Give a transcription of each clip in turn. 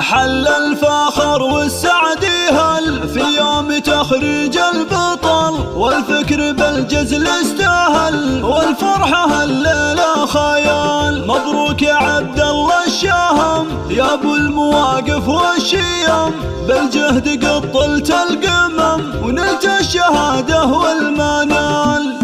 حل الفخر والسعد هل في يوم تخريج البطل، والفكر بالجزل استاهل، والفرحة الليلة خيال. مبروك يا عبد الله الشهم يا ابو المواقف والشيم، بالجهد قد طلت القمم ونلت الشهادة والمنال.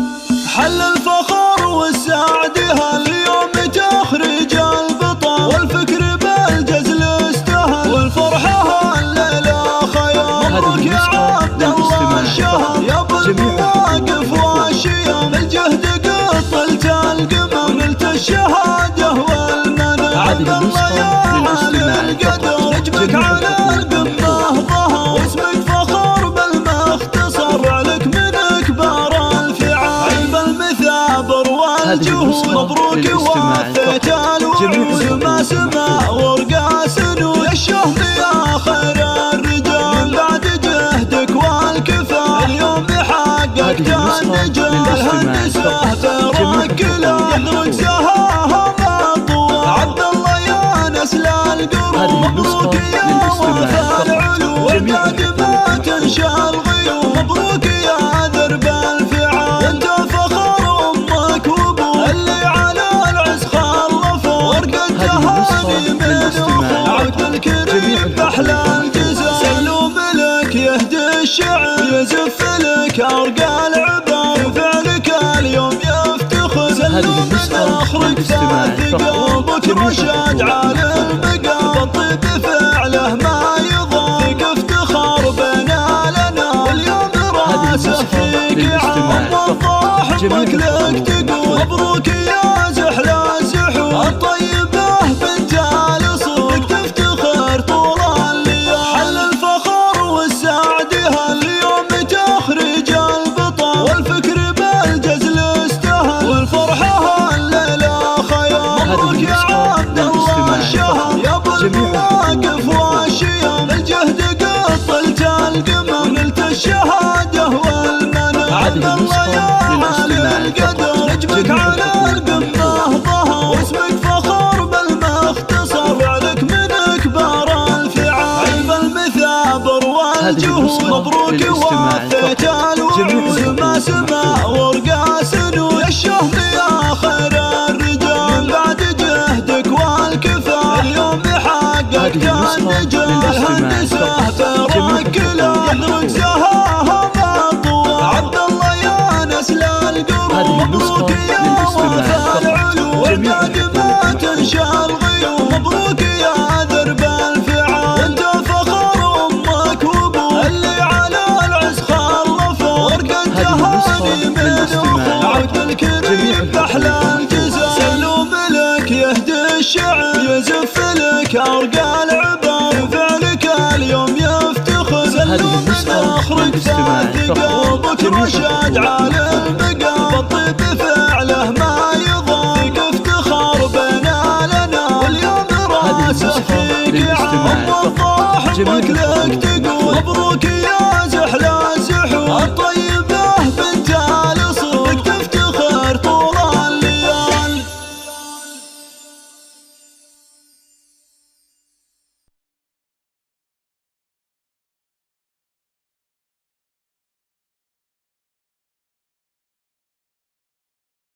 حل الفخر والسعد هل يوم تخريج البطل، والفكر بالجزل استاهل، والفرحة الليلة خيال. مبروك يا عبد الله الشهم يا ابو المواقف والشيم، بالجهد قد طلت القمم ونلت الشهادة والمنال. عبد الله يا عالي القدر نجمك على القمة ظهر، واسمك فخر بالمختصر عليك من كبار الفعال. عيب المثابر والجهود مبروك وفيت الوعود، ما سما ورقى سنود الشهم يا خير الرجال. من بعد جهدك والكفاح اليوم حققت النجاح، الهندسة تركلها يحرق سهاها مطوى. عبد الله يا نسل القرون مبروك يا وفى العلو، والبعد ما تنشى الغيوم. مبروك يا درب الفعال، انت فخر امك وابوك اللي على العز خلفوا، ورقة تهاني من اخوك. عبد الكريم باحلى الجزاء سلوا ملك يهدي الشعر، يزف لك ارقى العبار، فعلك اليوم يفتخر. سلوا من اخرك ثاثق بكرشاد على المقام، الطيب فعله ما يضايق افتخار بنا لنا. واليوم راسه فيك عم وضاح امك لك تقول. مبروك يا زحل الزحول الطيبة بنت الاصول، لك تفتخر طول الليال. حل الفخر والسعد هاليوم تخرج البطل، والفكر بالجزل استاهل، والفرحة الليلة خيال. مبروك يا عبد الله الشهم يا ابو المواقف والشيم، الجهد قد طلت القمم ونلت الشهادة والمنال. عبد الله يا عالي القدر نجمك على القمة ظهر، واسمك فخر بالمختصر عليك من كبار الفعال. عيب المثابر والجهود مبروك وفيت الوعود، ما سما ورقى سنود الشهم يا خير الرجال. من بعد جهدك والكفاح اليوم حققت النجاح، الهندسة تركلها يحرق سهاها مطوى. عبد الله يا نسل القرون مبروك يا وفى العلو، والبعد ما تنشى الغيوم. مبروك يا درب الفعال، انت فخر امك وابوك اللي على العز خلفوا، ورقة تهاني من اخوك. عبد الكريم باحلى الجزاء سلوا ملك يهدي الشعر، يزف لك ارقى العبار، فعلك اليوم يفتخر. سلوا من اخرك ثاثق بكرشاد على المقام، الطيب فعله ما يضايق افتخار بنا لنا. واليوم راسه فيك عم وضاح امك لك تقول. مبروك